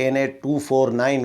NA 249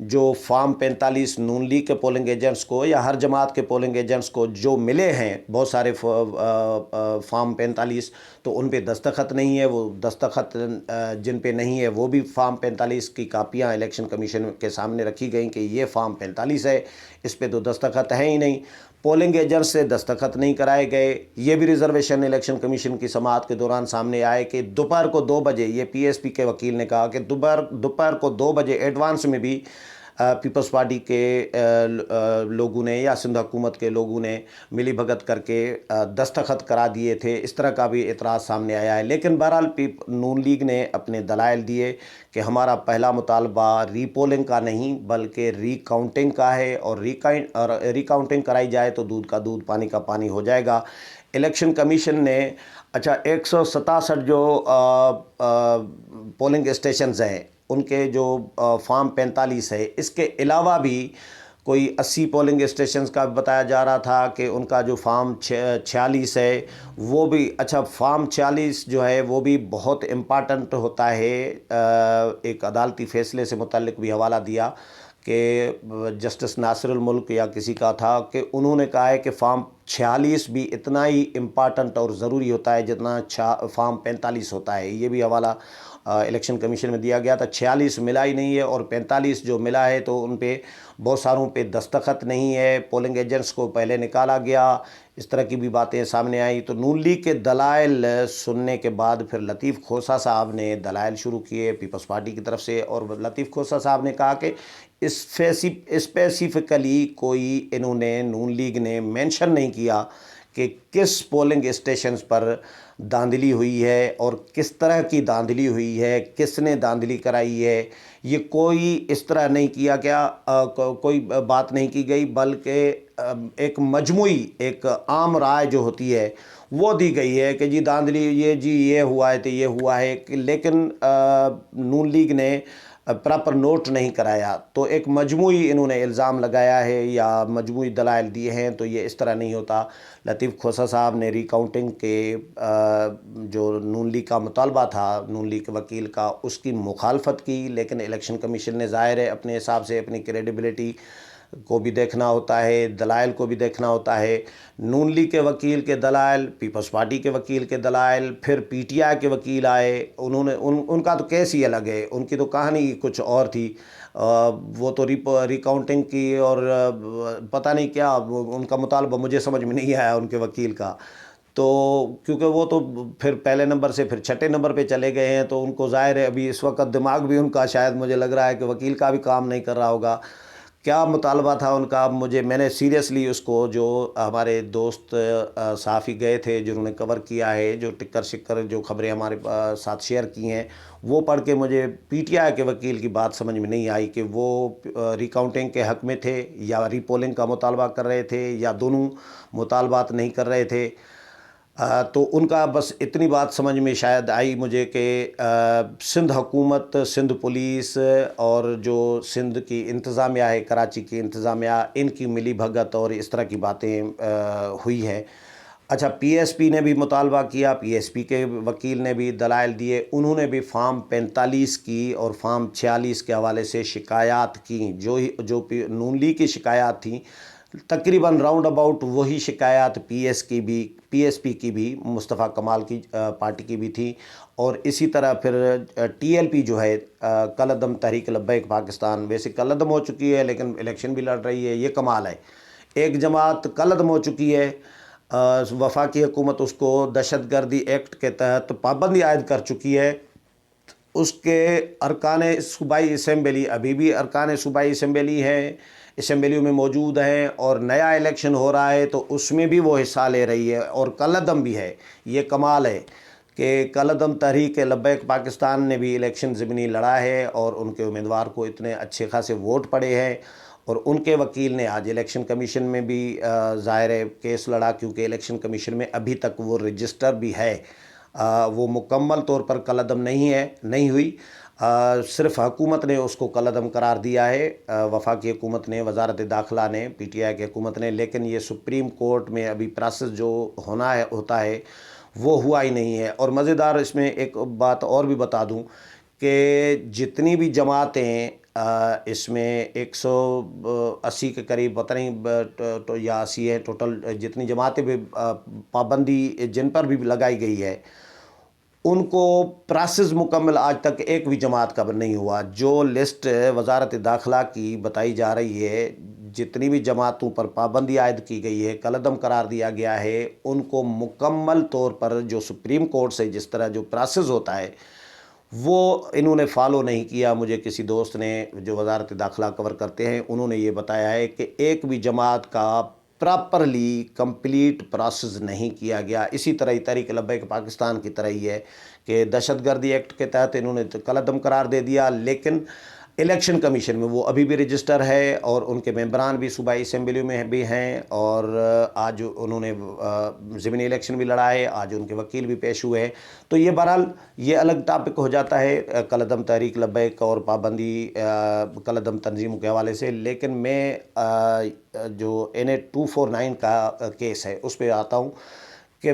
جو form 45 نون league کے polling agents کو یا ہر جماعت کے پولنگ ایجنٹس کو جو ملے ہیں بہت سارے فارم 45، تو ان پہ دستخط نہیں ہے. وہ دستخط جن پہ نہیں ہے وہ بھی فارم 45 کی کاپیاں الیکشن کمیشن کے سامنے رکھی گئیں کہ یہ فارم 45 ہے، اس پہ تو دستخط ہے ہی نہیں. پولنگ ایجنٹ سے دستخط نہیں کرائے گئے. یہ بھی ریزرویشن الیکشن کمیشن کی سماعت کے دوران سامنے آئے کہ دوپہر کو 2 بجے، یہ پی ایس پی کے وکیل نے کہا کہ دوپہر کو 2 بجے ایڈوانس میں بھی پیپلز پارٹی کے لوگوں نے یا سندھ حکومت کے لوگوں نے ملی بھگت کر کے دستخط کرا دیے تھے. اس طرح کا بھی اعتراض سامنے آیا ہے. لیکن بہرحال نون لیگ نے اپنے دلائل دیے کہ ہمارا پہلا مطالبہ ری پولنگ کا نہیں بلکہ ری کاؤنٹنگ کا ہے، اور ری کاؤنٹنگ کرائی جائے تو دودھ کا دودھ پانی کا پانی ہو جائے گا. الیکشن کمیشن نے 167 جو پولنگ اسٹیشنز ہیں ان کے جو فارم 45 ہے، اس کے علاوہ بھی کوئی 80 پولنگ اسٹیشنز کا بتایا جا رہا تھا کہ ان کا جو فارم 46 ہے وہ بھی فارم 46 جو ہے وہ بھی بہت امپارٹنٹ ہوتا ہے. ایک عدالتی فیصلے سے متعلق بھی حوالہ دیا کہ جسٹس ناصر الملک یا کسی کا تھا کہ انہوں نے کہا ہے کہ فارم 46 بھی اتنا ہی امپارٹنٹ اور ضروری ہوتا ہے جتنا فارم 45 ہوتا ہے. یہ بھی حوالہ الیکشن کمیشن میں دیا گیا تھا. 46 ملا ہی نہیں ہے اور 45 جو ملا ہے تو ان پہ بہت ساروں پہ دستخط نہیں ہے. پولنگ ایجنٹس کو پہلے نکالا گیا. اس طرح کی بھی باتیں سامنے آئیں. تو نون لیگ کے دلائل سننے کے بعد پھر لطیف کھوسہ صاحب نے دلائل شروع کیے پیپلز پارٹی کی طرف سے، اور لطیف کھوسہ صاحب نے کہا کہ اسپیسیفکلی کوئی انہوں نے نون لیگ نے مینشن نہیں کیا کہ کس پولنگ اسٹیشنز پر دھاندلی ہوئی ہے اور کس طرح کی دھاندلی ہوئی ہے، کس نے دھاندلی کرائی ہے. یہ کوئی اس طرح نہیں کیا گیا، کوئی بات نہیں کی گئی، بلکہ ایک مجموعی ایک عام رائے جو ہوتی ہے وہ دی گئی ہے کہ جی دھاندلی یہ ہوا ہے تو یہ ہوا ہے. لیکن نون لیگ نے پراپر نوٹ نہیں کرایا. تو ایک مجموعی انہوں نے الزام لگایا ہے یا مجموعی دلائل دیے ہیں، تو یہ اس طرح نہیں ہوتا. لطیف کھوسہ صاحب نے ری کاؤنٹنگ کے جو نون لیگ کا مطالبہ تھا نون لیگ کے وکیل کا، اس کی مخالفت کی. لیکن الیکشن کمیشن نے ظاہر ہے اپنے حساب سے اپنی کریڈیبلٹی کو بھی دیکھنا ہوتا ہے، دلائل کو بھی دیکھنا ہوتا ہے. نون لیگ کے وکیل کے دلائل، پیپلز پارٹی کے وکیل کے دلائل، پھر پی ٹی آئی کے وکیل آئے. انہوں نے ان کا تو کیس ہی الگ ہے، ان کی تو کہانی کچھ اور تھی. وہ تو ری کاؤنٹنگ کی اور پتہ نہیں کیا ان کا مطالبہ مجھے سمجھ میں نہیں آیا ان کے وکیل کا. تو کیونکہ وہ تو پھر پہلے نمبر سے پھر چھٹے نمبر پہ چلے گئے ہیں، تو ان کو ظاہر ہے ابھی اس وقت دماغ بھی ان کا شاید مجھے لگ رہا ہے کہ وکیل کا بھی کام نہیں کر رہا ہوگا. کیا مطالبہ تھا ان کا میں نے سیریسلی اس کو، جو ہمارے دوست صحافی گئے تھے جنہوں نے کور کیا ہے، جو ٹکر شکر جو خبریں ہمارے ساتھ شیئر کی ہیں، وہ پڑھ کے مجھے پی ٹی آئی کے وکیل کی بات سمجھ میں نہیں آئی کہ وہ ری کاؤنٹنگ کے حق میں تھے یا ری پولنگ کا مطالبہ کر رہے تھے یا دونوں مطالبات نہیں کر رہے تھے. تو ان کا بس اتنی بات سمجھ میں شاید آئی مجھے کہ سندھ حکومت، سندھ پولیس اور جو سندھ کی انتظامیہ ہے، کراچی کی انتظامیہ، ان کی ملی بھگت اور اس طرح کی باتیں ہوئی ہیں. پی ایس پی نے بھی مطالبہ کیا، پی ایس پی کے وکیل نے بھی دلائل دیے. انہوں نے بھی فارم 45 کی اور فارم 46 کے حوالے سے شکایات کی. جو نون لیگ کی شکایات تھیں تقریباً راؤنڈ اباؤٹ وہی شکایات پی ایس پی کی بھی، مصطفیٰ کمال کی پارٹی کی بھی تھی. اور اسی طرح پھر ٹی ایل پی جو ہے، کالعدم تحریک لبیک پاکستان، ویسے کالعدم ہو چکی ہے لیکن الیکشن بھی لڑ رہی ہے. یہ کمال ہے، ایک جماعت کالعدم ہو چکی ہے، وفاقی حکومت اس کو دہشت گردی ایکٹ کے تحت پابندی عائد کر چکی ہے. اس کے ارکان صوبائی اسمبلی ابھی بھی ارکان صوبائی اسمبلی ہیں، اسمبلیوں میں موجود ہیں، اور نیا الیکشن ہو رہا ہے تو اس میں بھی وہ حصہ لے رہی ہے اور کالعدم بھی ہے. یہ کمال ہے کہ کالعدم تحریک لبیک پاکستان نے بھی الیکشن ضمنی لڑا ہے اور ان کے امیدوار کو اتنے اچھے خاصے ووٹ پڑے ہیں. اور ان کے وکیل نے آج الیکشن کمیشن میں بھی ظاہر ہے کیس لڑا، کیونکہ الیکشن کمیشن میں ابھی تک وہ رجسٹر بھی ہے، وہ مکمل طور پر کالعدم نہیں ہوئی. صرف حکومت نے اس کو کالعدم قرار دیا ہے، وفاقی حکومت نے، وزارت داخلہ نے، پی ٹی آئی کی حکومت نے. لیکن یہ سپریم کورٹ میں ابھی پروسیس جو ہوتا ہے وہ ہوا ہی نہیں ہے. اور مزیدار اس میں ایک بات اور بھی بتا دوں کہ جتنی بھی جماعتیں اس میں 180 کے قریب پتہ نہیں یا 80 ہے ٹوٹل، جتنی جماعتیں بھی پابندی جن پر بھی لگائی گئی ہے ان کو پروسیس مکمل آج تک ایک بھی جماعت کا نہیں ہوا۔ جو لسٹ وزارت داخلہ کی بتائی جا رہی ہے، جتنی بھی جماعتوں پر پابندی عائد کی گئی ہے، کالعدم قرار دیا گیا ہے، ان کو مکمل طور پر جو سپریم کورٹ سے جس طرح جو پروسیس ہوتا ہے وہ انہوں نے فالو نہیں کیا۔ مجھے کسی دوست نے جو وزارت داخلہ کور کرتے ہیں انہوں نے یہ بتایا ہے کہ ایک بھی جماعت کا پراپرلی کمپلیٹ پروسیس نہیں کیا گیا۔ اسی طرح ہی تحریک لبیک پاکستان کی طرح ہی ہے کہ دہشت گردی ایکٹ کے تحت انہوں نے کالعدم قرار دے دیا، لیکن الیکشن کمیشن میں وہ ابھی بھی رجسٹر ہے اور ان کے ممبران بھی صوبائی اسمبلی میں بھی ہیں، اور آج انہوں نے ضمنی الیکشن بھی لڑا ہے، آج ان کے وکیل بھی پیش ہوئے ہیں۔ تو یہ بہرحال یہ الگ ٹاپک ہو جاتا ہے کالعدم تحریک لبیک اور پابندی کالعدم تنظیموں کے حوالے سے، لیکن میں جو NA 249 کا کیس ہے اس پہ آتا ہوں کہ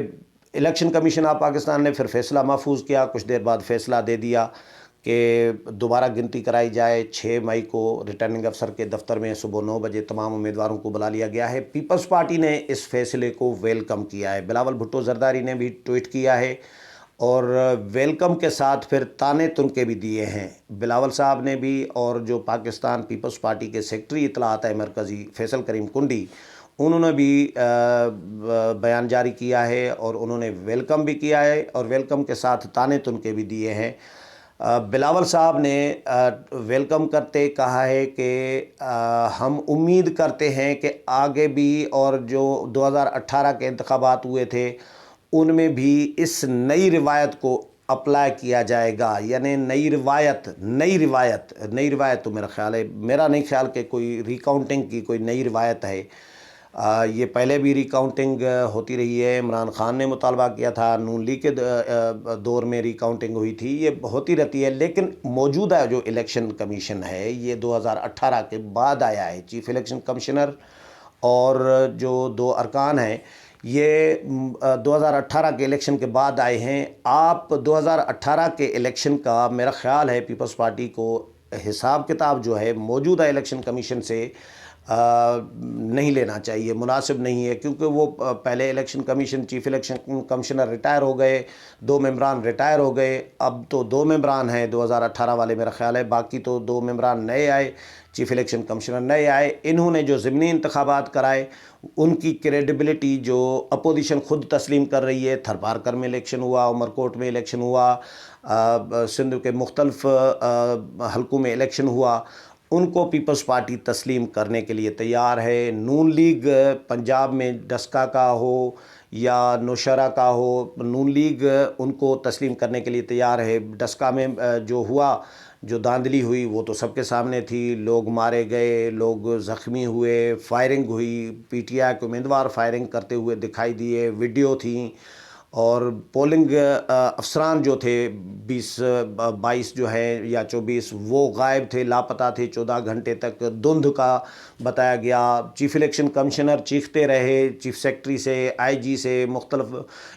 الیکشن کمیشن آف پاکستان نے پھر فیصلہ محفوظ کیا، کچھ دیر بعد فیصلہ دے دیا کہ دوبارہ گنتی کرائی جائے۔ 6 مئی کو ریٹرننگ افسر کے دفتر میں صبح 9 بجے تمام امیدواروں کو بلا لیا گیا ہے۔ پیپلز پارٹی نے اس فیصلے کو ویلکم کیا ہے، بلاول بھٹو زرداری نے بھی ٹویٹ کیا ہے اور ویلکم کے ساتھ پھر تانے تنکے بھی دیے ہیں بلاول صاحب نے بھی، اور جو پاکستان پیپلز پارٹی کے سیکرٹری اطلاعات مرکزی فیصل کریم کنڈی انہوں نے بھی بیان جاری کیا ہے اور انہوں نے ویلکم بھی کیا ہے اور ویلکم کے ساتھ تانے تنکے بھی دیے ہیں۔ بلاول صاحب نے ویلکم کرتے کہا ہے کہ ہم امید کرتے ہیں کہ آگے بھی اور جو 2018 کے انتخابات ہوئے تھے ان میں بھی اس نئی روایت کو اپلائی کیا جائے گا، یعنی نئی روایت تو میرا خیال ہے، میرا نہیں خیال کہ کوئی ریکاؤنٹنگ کی کوئی نئی روایت ہے۔ یہ پہلے بھی ریکاؤنٹنگ ہوتی رہی ہے، عمران خان نے مطالبہ کیا تھا، نون لیگ کے دور میں ریکاؤنٹنگ ہوئی تھی، یہ ہوتی رہتی ہے، لیکن موجودہ جو الیکشن کمیشن ہے یہ 2018 کے بعد آیا ہے۔ چیف الیکشن کمشنر اور جو 2 ارکان ہیں یہ 2018 کے الیکشن کے بعد آئے ہیں۔ آپ 2018 کے الیکشن کا میرا خیال ہے پیپلز پارٹی کو حساب کتاب جو ہے موجودہ الیکشن کمیشن سے نہیں لینا چاہیے، مناسب نہیں ہے، کیونکہ وہ پہلے election commission chief election commissioner retire ہو گئے، 2 ممبران ریٹائر ہو گئے، اب تو 2 ممبران ہیں 2018 والے میرا خیال ہے، باقی تو 2 ممبران نئے آئے، چیف الیکشن کمشنر نئے آئے۔ انہوں نے جو ضمنی انتخابات کرائے ان کی کریڈیبلٹی جو اپوزیشن خود تسلیم کر رہی ہے، تھر پارکر میں الیکشن ہوا، عمرکوٹ میں الیکشن ہوا، سندھ کے مختلف حلقوں میں الیکشن ہوا، ان کو پیپلز پارٹی تسلیم کرنے کے لیے تیار ہے۔ نون لیگ پنجاب میں ڈسکا کا ہو یا نوشہرہ کا ہو، نون لیگ ان کو تسلیم کرنے کے لیے تیار ہے۔ ڈسکا میں جو ہوا، جو دھاندلی ہوئی وہ تو سب کے سامنے تھی، لوگ مارے گئے، لوگ زخمی ہوئے، فائرنگ ہوئی، PTI کے امیدوار فائرنگ کرتے ہوئے دکھائی دیے، ویڈیو تھیں، اور پولنگ افسران جو تھے 22 جو ہے یا 24 وہ غائب تھے، لاپتہ تھے 14 گھنٹے تک، دھند کا بتایا گیا۔ چیف الیکشن کمشنر چیختے رہے، چیف سیکرٹری سے، IG سے، مختلف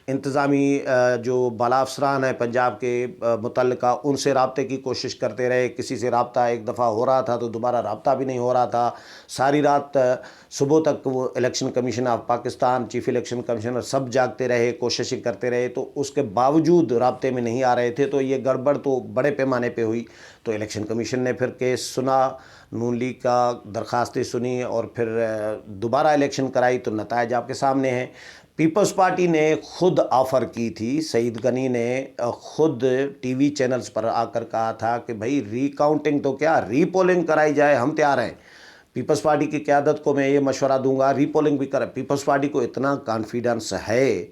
انتظامی جو بالا افسران ہیں پنجاب کے متعلقہ ان سے رابطے کی کوشش کرتے رہے، کسی سے رابطہ ایک دفعہ ہو رہا تھا تو دوبارہ رابطہ بھی نہیں ہو رہا تھا، ساری رات صبح تک وہ election commission of Pakistan, chief election commissioner سب جاگتے رہے، کوششیں کرتے رہے، تو اس کے باوجود رابطے میں نہیں آ رہے تھے، تو یہ گڑبڑ تو بڑے پیمانے پہ ہوئی۔ تو الیکشن کمیشن نے پھر کیس سنا، نون لیگ کا درخواستیں سنی اور پھر دوبارہ الیکشن کرائی، تو نتائج آپ کے سامنے ہیں۔ پیپلز پارٹی نے خود آفر کی تھی، سعید غنی نے خود TV چینلز پر آ کر کہا تھا کہ بھائی ری کاؤنٹنگ تو کیا، ری پولنگ کرائی جائے، ہم تیار ہیں۔ پیپلز پارٹی کی قیادت کو میں یہ مشورہ دوں گا ری پولنگ بھی کرے۔ پیپلز پارٹی کو اتنا کانفیڈنس ہے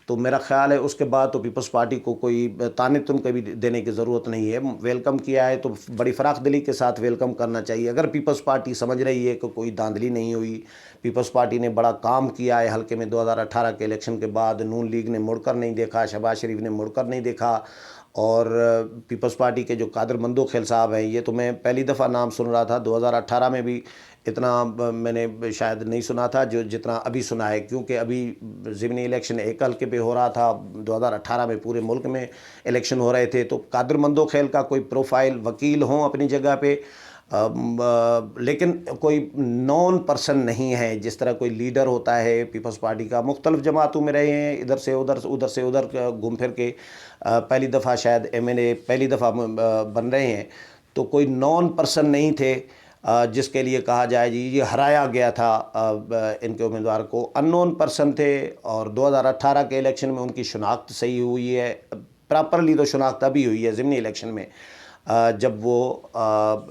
تو میرا خیال ہے اس کے بعد تو پیپلز پارٹی کو کوئی تانے تنکے بھی دینے کی ضرورت نہیں ہے۔ ویلکم کیا ہے تو بڑی فراخ دلی کے ساتھ ویلکم کرنا چاہیے۔ اگر پیپلز پارٹی سمجھ رہی ہے کہ کوئی دھاندلی نہیں ہوئی، پیپلز پارٹی نے بڑا کام کیا ہے حلقے میں 2018 کے الیکشن کے بعد، نون لیگ نے مڑ کر نہیں دیکھا، شہباز شریف نے مڑ کر نہیں دیکھا، اور پیپلز پارٹی کے جو قادر مندوخیل صاحب ہیں، یہ تو میں پہلی دفعہ نام سن رہا تھا، 2018 میں بھی اتنا میں نے شاید نہیں سنا تھا جو جتنا ابھی سنا ہے، کیونکہ ابھی ضمنی الیکشن ایک حلقے پہ ہو رہا تھا، 2018 میں پورے ملک میں الیکشن ہو رہے تھے، تو قادر مندوخیل کا کوئی پروفائل، وکیل ہوں اپنی جگہ پہ، لیکن کوئی نون پرسن نہیں ہے، جس طرح کوئی لیڈر ہوتا ہے پیپلز پارٹی کا، مختلف جماعتوں میں رہے ہیں، ادھر سے ادھر گھوم پھر کے پہلی دفعہ شاید MLA پہلی دفعہ بن رہے ہیں، تو کوئی نون پرسن نہیں تھے جس کے لیے کہا جائے جی یہ ہرایا گیا تھا ان کے امیدوار کو، ان نون پرسن تھے، اور 2018 کے الیکشن میں ان کی شناخت صحیح ہوئی ہے، پراپرلی تو شناخت ابھی ہوئی ہے ضمنی الیکشن میں جب وہ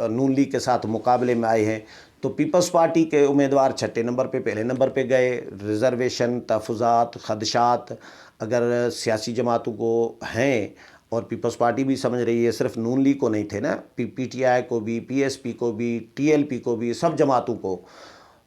نون لیگ کے ساتھ مقابلے میں آئے ہیں، تو پیپلز پارٹی کے امیدوار چھٹے نمبر پہ پہلے نمبر پہ گئے۔ ریزرویشن، تحفظات، خدشات اگر سیاسی جماعتوں کو ہیں، اور پیپلز پارٹی بھی سمجھ رہی ہے، صرف نون لیگ کو نہیں تھے نا، PTI کو بھی، PSP کو بھی، TLP کو بھی، سب جماعتوں کو۔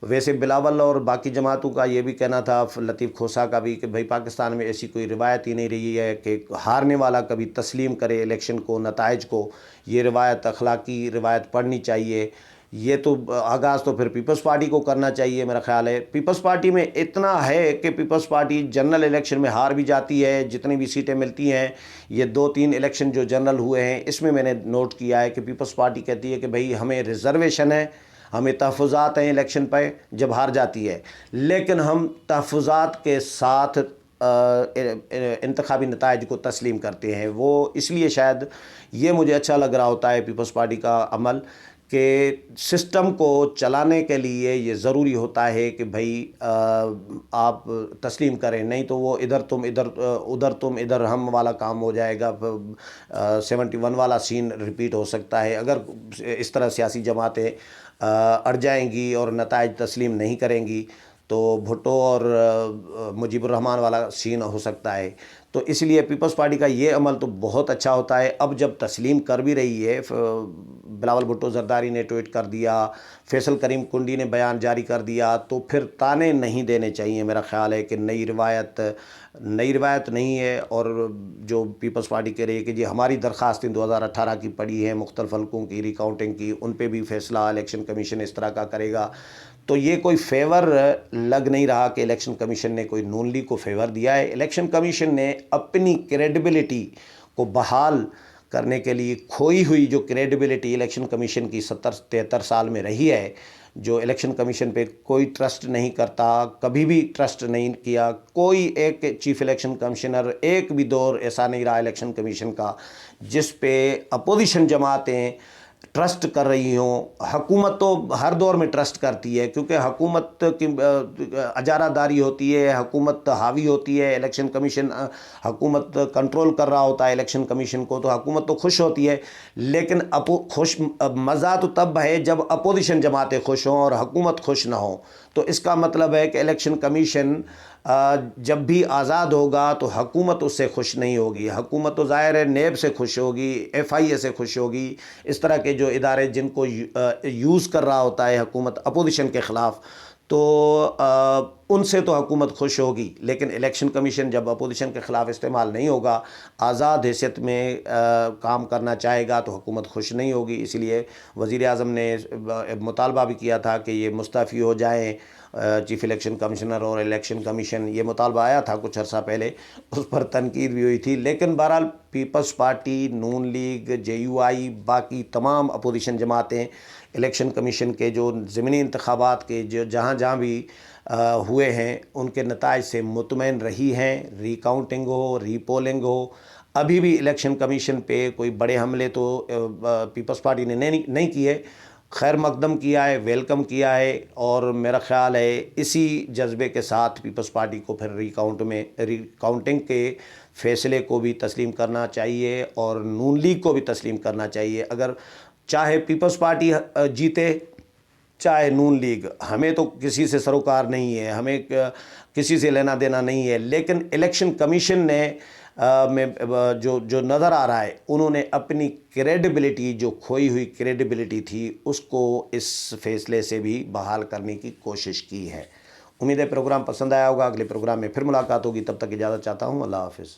ویسے بلاول اور باقی جماعتوں کا یہ بھی کہنا تھا، لطیف کھوسہ کا بھی، کہ بھائی پاکستان میں ایسی کوئی روایت ہی نہیں رہی ہے کہ ہارنے والا کبھی تسلیم کرے الیکشن کو، نتائج کو، یہ روایت اخلاقی روایت پڑھنی چاہیے۔ یہ تو آغاز تو پھر پیپلز پارٹی کو کرنا چاہیے میرا خیال ہے۔ پیپلز پارٹی میں اتنا ہے کہ پیپلز پارٹی جنرل الیکشن میں ہار بھی جاتی ہے، جتنی بھی سیٹیں ملتی ہیں، یہ 2-3 الیکشن جو جنرل ہوئے ہیں اس میں نے نوٹ کیا ہے کہ پیپلز پارٹی کہتی ہے کہ بھئی ہمیں ریزرویشن ہے، ہمیں تحفظات ہیں الیکشن پہ جب ہار جاتی ہے، لیکن ہم تحفظات کے ساتھ انتخابی نتائج کو تسلیم کرتے ہیں۔ وہ اس لیے شاید یہ مجھے اچھا لگ رہا ہوتا ہے پیپلز پارٹی کا عمل، کہ سسٹم کو چلانے کے لیے یہ ضروری ہوتا ہے کہ بھئی آپ تسلیم کریں، نہیں تو وہ ادھر تم ادھر ہم والا کام ہو جائے گا، 71 والا سین ریپیٹ ہو سکتا ہے اگر اس طرح سیاسی جماعتیں اڑ جائیں گی اور نتائج تسلیم نہیں کریں گی، تو بھٹو اور مجیب الرحمان والا سین ہو سکتا ہے۔ تو اس لیے پیپلز پارٹی کا یہ عمل تو بہت اچھا ہوتا ہے۔ اب جب تسلیم کر بھی رہی ہے، بلاول بھٹو زرداری نے ٹویٹ کر دیا، فیصل کریم کنڈی نے بیان جاری کر دیا، تو پھر تانے نہیں دینے چاہیے۔ میرا خیال ہے کہ نئی روایت نہیں ہے، اور جو پیپلز پارٹی کہہ رہی ہے کہ جی ہماری درخواستیں 2018 کی پڑی ہیں، مختلف حلقوں کی ریکاؤنٹنگ کی، ان پہ بھی فیصلہ الیکشن کمیشن اس طرح کا کرے گا، تو یہ کوئی فیور لگ نہیں رہا کہ الیکشن کمیشن نے کوئی نون لیگ کو فیور دیا ہے۔ الیکشن کمیشن نے اپنی کریڈیبلٹی کو بحال کرنے کے لیے، کھوئی ہوئی جو کریڈیبلٹی الیکشن کمیشن کی 73 سال میں رہی ہے، جو الیکشن کمیشن پہ کوئی ٹرسٹ نہیں کرتا، کبھی بھی ٹرسٹ نہیں کیا، کوئی ایک چیف الیکشن کمشنر ایک بھی دور ایسا نہیں رہا الیکشن کمیشن کا جس پہ اپوزیشن جماعتیں ٹرسٹ کر رہی ہوں۔ حکومت تو ہر دور میں ٹرسٹ کرتی ہے، کیونکہ حکومت کی اجارہ داری ہوتی ہے، حکومت حاوی ہوتی ہے، الیکشن کمیشن حکومت کنٹرول کر رہا ہوتا ہے الیکشن کمیشن کو، تو حکومت تو خوش ہوتی ہے، لیکن مزہ تو تب ہے جب اپوزیشن جماعتیں خوش ہوں اور حکومت خوش نہ ہو۔ تو اس کا مطلب ہے کہ الیکشن کمیشن جب بھی آزاد ہوگا تو حکومت اس سے خوش نہیں ہوگی، حکومت تو ظاہر ہے نیب سے خوش ہوگی، FIA سے خوش ہوگی، اس طرح کے جو ادارے جن کو یوز کر رہا ہوتا ہے حکومت اپوزیشن کے خلاف، تو ان سے تو حکومت خوش ہوگی، لیکن الیکشن کمیشن جب اپوزیشن کے خلاف استعمال نہیں ہوگا، آزاد حیثیت میں کام کرنا چاہے گا، تو حکومت خوش نہیں ہوگی۔ اس لیے وزیر اعظم نے مطالبہ بھی کیا تھا کہ یہ مستعفی ہو جائیں چیف الیکشن کمشنر اور الیکشن کمیشن، یہ مطالبہ آیا تھا کچھ عرصہ پہلے، اس پر تنقید بھی ہوئی تھی، لیکن بہرحال پیپلز پارٹی، نون لیگ، JUI، باقی تمام اپوزیشن جماعتیں الیکشن کمیشن کے جو ضمنی انتخابات کے جو جہاں بھی ہوئے ہیں ان کے نتائج سے مطمئن رہی ہیں، ری کاؤنٹنگ ہو، ری پولنگ ہو۔ ابھی بھی الیکشن کمیشن پہ کوئی بڑے حملے تو پیپلز پارٹی نے نہیں کیے، خیر مقدم کیا ہے، ویلکم کیا ہے، اور میرا خیال ہے اسی جذبے کے ساتھ پیپلز پارٹی کو پھر ری کاؤنٹنگ کے فیصلے کو بھی تسلیم کرنا چاہیے، اور نون لیگ کو بھی تسلیم کرنا چاہیے۔ اگر چاہے پیپلز پارٹی جیتے چاہے نون لیگ، ہمیں تو کسی سے سروکار نہیں ہے، ہمیں کسی سے لینا دینا نہیں ہے، لیکن الیکشن کمیشن نے میں جو نظر آ رہا ہے، انہوں نے اپنی کریڈیبلٹی، جو کھوئی ہوئی کریڈیبلٹی تھی، اس کو اس فیصلے سے بھی بحال کرنے کی کوشش کی ہے۔ امید ہے پروگرام پسند آیا ہوگا، اگلے پروگرام میں پھر ملاقات ہوگی، تب تک اجازت چاہتا ہوں، اللہ حافظ۔